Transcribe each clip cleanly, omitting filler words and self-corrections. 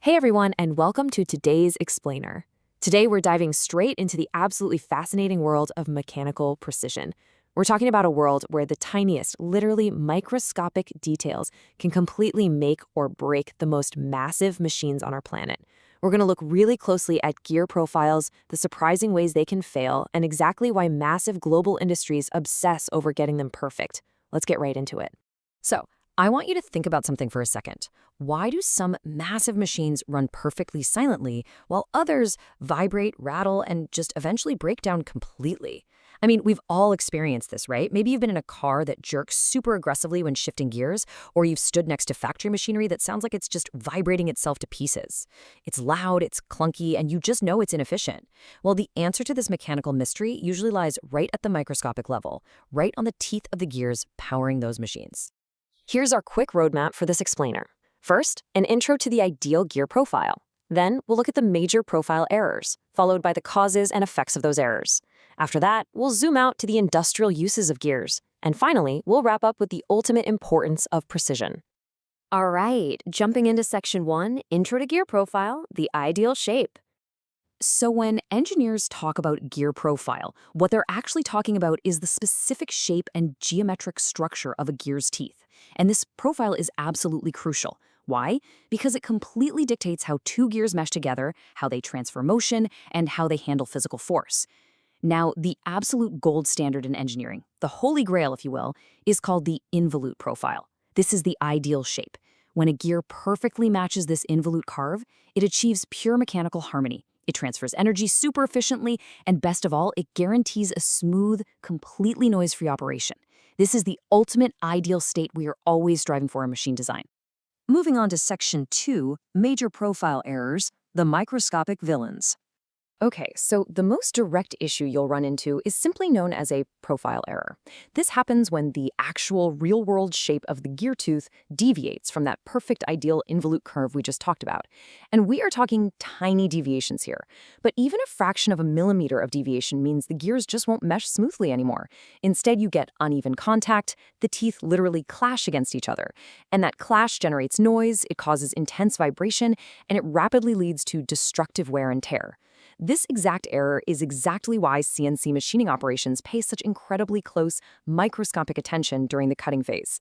Hey everyone, and welcome to today's Explainer. Today we're diving straight into the absolutely fascinating world of mechanical precision. We're talking about a world where the tiniest, literally microscopic details can completely make or break the most massive machines on our planet. We're going to look really closely at gear profiles, the surprising ways they can fail, and exactly why massive global industries obsess over getting them perfect. Let's get right into it. So, I want you to think about something for a second. Why do some massive machines run perfectly silently while others vibrate, rattle, and just eventually break down completely? I mean, we've all experienced this, right? Maybe you've been in a car that jerks super aggressively when shifting gears, or you've stood next to factory machinery that sounds like it's just vibrating itself to pieces. It's loud, it's clunky, and you just know it's inefficient. Well, the answer to this mechanical mystery usually lies right at the microscopic level, right on the teeth of the gears powering those machines. Here's our quick roadmap for this explainer. First, an intro to the ideal gear profile. Then, we'll look at the major profile errors, followed by the causes and effects of those errors. After that, we'll zoom out to the industrial uses of gears. And finally, we'll wrap up with the ultimate importance of precision. All right, jumping into section 1, intro to gear profile, the ideal shape. So when engineers talk about gear profile, what they're actually talking about is the specific shape and geometric structure of a gear's teeth. And this profile is absolutely crucial. Why? Because it completely dictates how two gears mesh together, how they transfer motion, and how they handle physical force. Now, the absolute gold standard in engineering, the holy grail, if you will, is called the involute profile. This is the ideal shape. When a gear perfectly matches this involute carve, it achieves pure mechanical harmony. It transfers energy super efficiently, and best of all, it guarantees a smooth, completely noise-free operation. This is the ultimate ideal state we are always striving for in machine design. Moving on to section 2, major profile errors, the microscopic villains. Okay, so the most direct issue you'll run into is simply known as a profile error. This happens when the actual real-world shape of the gear tooth deviates from that perfect ideal involute curve we just talked about. And we are talking tiny deviations here. But even a fraction of a millimeter of deviation means the gears just won't mesh smoothly anymore. Instead, you get uneven contact, the teeth literally clash against each other. And that clash generates noise, it causes intense vibration, and it rapidly leads to destructive wear and tear. This exact error is exactly why CNC machining operations pay such incredibly close, microscopic attention during the cutting phase.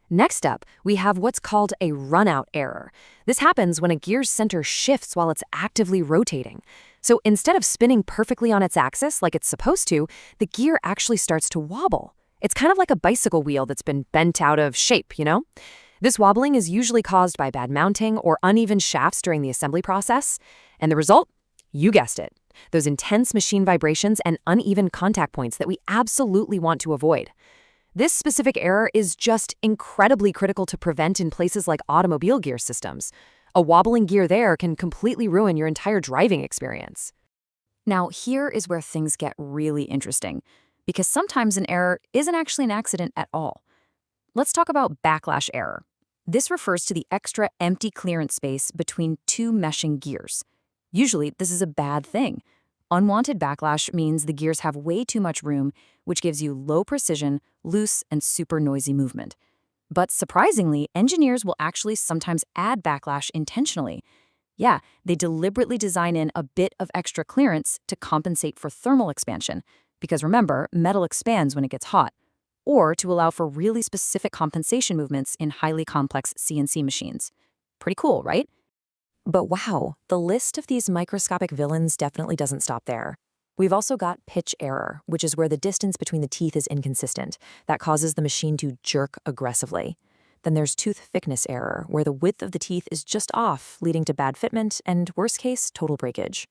Next up, we have what's called a run-out error. This happens when a gear's center shifts while it's actively rotating. So instead of spinning perfectly on its axis like it's supposed to, the gear actually starts to wobble. It's kind of like a bicycle wheel that's been bent out of shape, you know? This wobbling is usually caused by bad mounting or uneven shafts during the assembly process. And the result? You guessed it, those intense machine vibrations and uneven contact points that we absolutely want to avoid. This specific error is just incredibly critical to prevent in places like automobile gear systems. A wobbling gear there can completely ruin your entire driving experience. Now, here is where things get really interesting, because sometimes an error isn't actually an accident at all. Let's talk about backlash error. This refers to the extra empty clearance space between two meshing gears. Usually, this is a bad thing. Unwanted backlash means the gears have way too much room, which gives you low precision, loose, and super noisy movement. But surprisingly, engineers will actually sometimes add backlash intentionally. Yeah, they deliberately design in a bit of extra clearance to compensate for thermal expansion, because remember, metal expands when it gets hot, or to allow for really specific compensation movements in highly complex CNC machines. Pretty cool, right? But wow, the list of these microscopic villains definitely doesn't stop there. We've also got pitch error, which is where the distance between the teeth is inconsistent. That causes the machine to jerk aggressively. Then there's tooth thickness error, where the width of the teeth is just off, leading to bad fitment and, worst case, total breakage.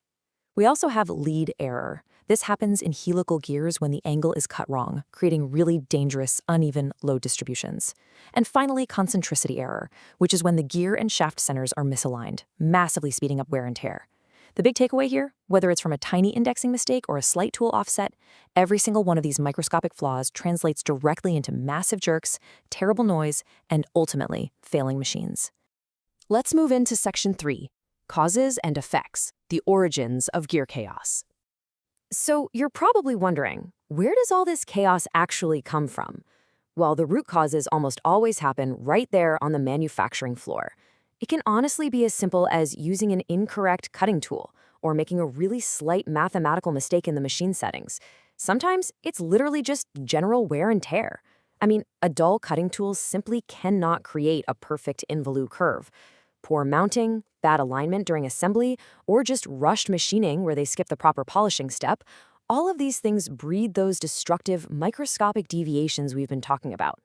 We also have lead error. This happens in helical gears when the angle is cut wrong, creating really dangerous, uneven load distributions. And finally, concentricity error, which is when the gear and shaft centers are misaligned, massively speeding up wear and tear. The big takeaway here, whether it's from a tiny indexing mistake or a slight tool offset, every single one of these microscopic flaws translates directly into massive jerks, terrible noise, and ultimately, failing machines. Let's move into section 3, causes and effects, the origins of gear chaos. So you're probably wondering, where does all this chaos actually come from? Well, the root causes almost always happen right there on the manufacturing floor. It can honestly be as simple as using an incorrect cutting tool or making a really slight mathematical mistake in the machine settings. Sometimes it's literally just general wear and tear. I mean, a dull cutting tool simply cannot create a perfect involute curve. Poor mounting, bad alignment during assembly, or just rushed machining where they skip the proper polishing step, all of these things breed those destructive microscopic deviations we've been talking about.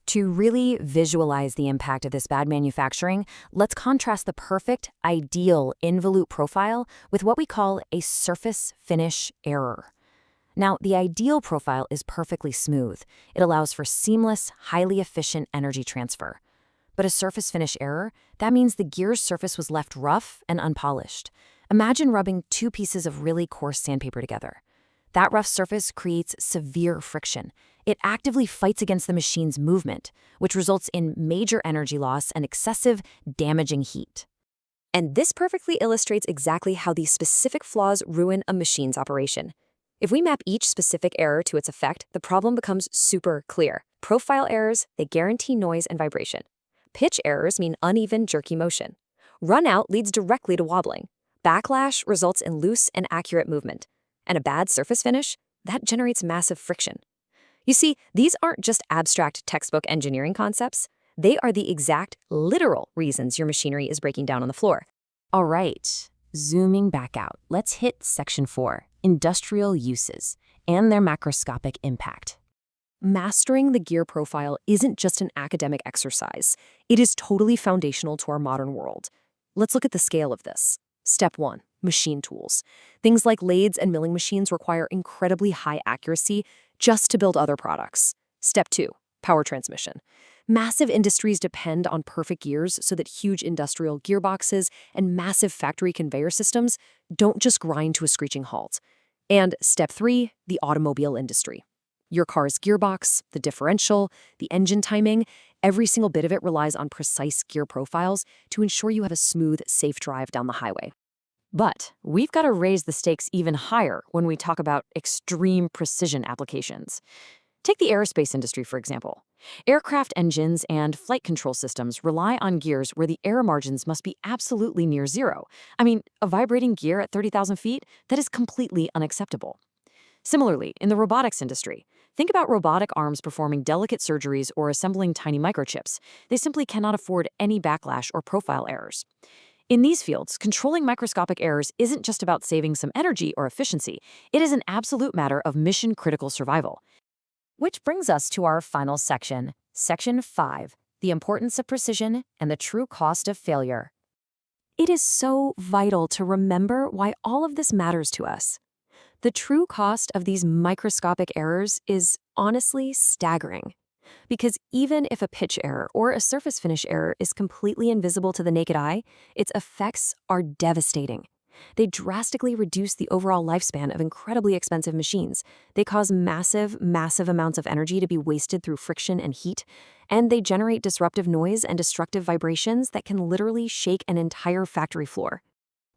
To really visualize the impact of this bad manufacturing, let's contrast the perfect, ideal involute profile with what we call a surface finish error. Now, the ideal profile is perfectly smooth. It allows for seamless, highly efficient energy transfer. But a surface finish error, that means the gear's surface was left rough and unpolished. Imagine rubbing two pieces of really coarse sandpaper together. That rough surface creates severe friction. It actively fights against the machine's movement, which results in major energy loss and excessive, damaging heat. And this perfectly illustrates exactly how these specific flaws ruin a machine's operation. If we map each specific error to its effect, the problem becomes super clear. Profile errors, they guarantee noise and vibration. Pitch errors mean uneven, jerky motion. Runout leads directly to wobbling. Backlash results in loose and accurate movement. And a bad surface finish, that generates massive friction. You see, these aren't just abstract textbook engineering concepts. They are the exact, literal reasons your machinery is breaking down on the floor. All right, zooming back out, let's hit Section 4, Industrial Uses, and their macroscopic impact. Mastering the gear profile isn't just an academic exercise. It is totally foundational to our modern world. Let's look at the scale of this. Step 1, machine tools. Things like lathes and milling machines require incredibly high accuracy just to build other products. Step 2, power transmission. Massive industries depend on perfect gears so that huge industrial gearboxes and massive factory conveyor systems don't just grind to a screeching halt. And step 3, the automobile industry. Your car's gearbox, the differential, the engine timing, every single bit of it relies on precise gear profiles to ensure you have a smooth, safe drive down the highway. But we've got to raise the stakes even higher when we talk about extreme precision applications. Take the aerospace industry, for example. Aircraft engines and flight control systems rely on gears where the error margins must be absolutely near zero. I mean, a vibrating gear at 30,000 feet, that is completely unacceptable. Similarly, in the robotics industry, think about robotic arms performing delicate surgeries or assembling tiny microchips. They simply cannot afford any backlash or profile errors. In these fields, controlling microscopic errors isn't just about saving some energy or efficiency. It is an absolute matter of mission-critical survival. Which brings us to our final section, Section 5, the importance of precision and the true cost of failure. It is so vital to remember why all of this matters to us. The true cost of these microscopic errors is honestly staggering. Because even if a pitch error or a surface finish error is completely invisible to the naked eye, its effects are devastating. They drastically reduce the overall lifespan of incredibly expensive machines. They cause massive, massive amounts of energy to be wasted through friction and heat, and they generate disruptive noise and destructive vibrations that can literally shake an entire factory floor.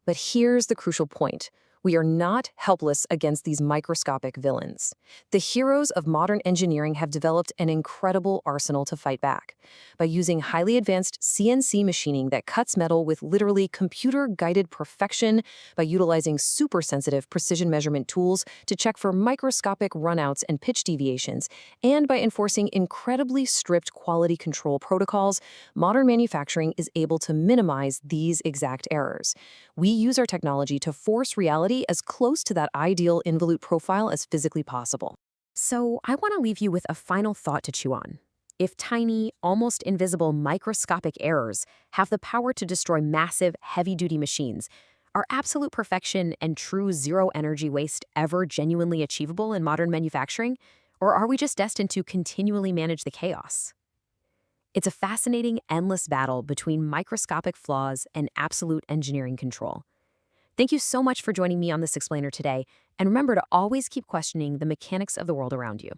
But here's the crucial point. We are not helpless against these microscopic villains. The heroes of modern engineering have developed an incredible arsenal to fight back. By using highly advanced CNC machining that cuts metal with literally computer-guided perfection, by utilizing super-sensitive precision measurement tools to check for microscopic runouts and pitch deviations, and by enforcing incredibly strict quality control protocols, modern manufacturing is able to minimize these exact errors. We use our technology to force reality as close to that ideal involute profile as physically possible. So I want to leave you with a final thought to chew on. If tiny, almost invisible microscopic errors have the power to destroy massive, heavy-duty machines, are absolute perfection and true zero energy waste ever genuinely achievable in modern manufacturing? Or are we just destined to continually manage the chaos? It's a fascinating, endless battle between microscopic flaws and absolute engineering control. Thank you so much for joining me on this explainer today, and remember to always keep questioning the mechanics of the world around you.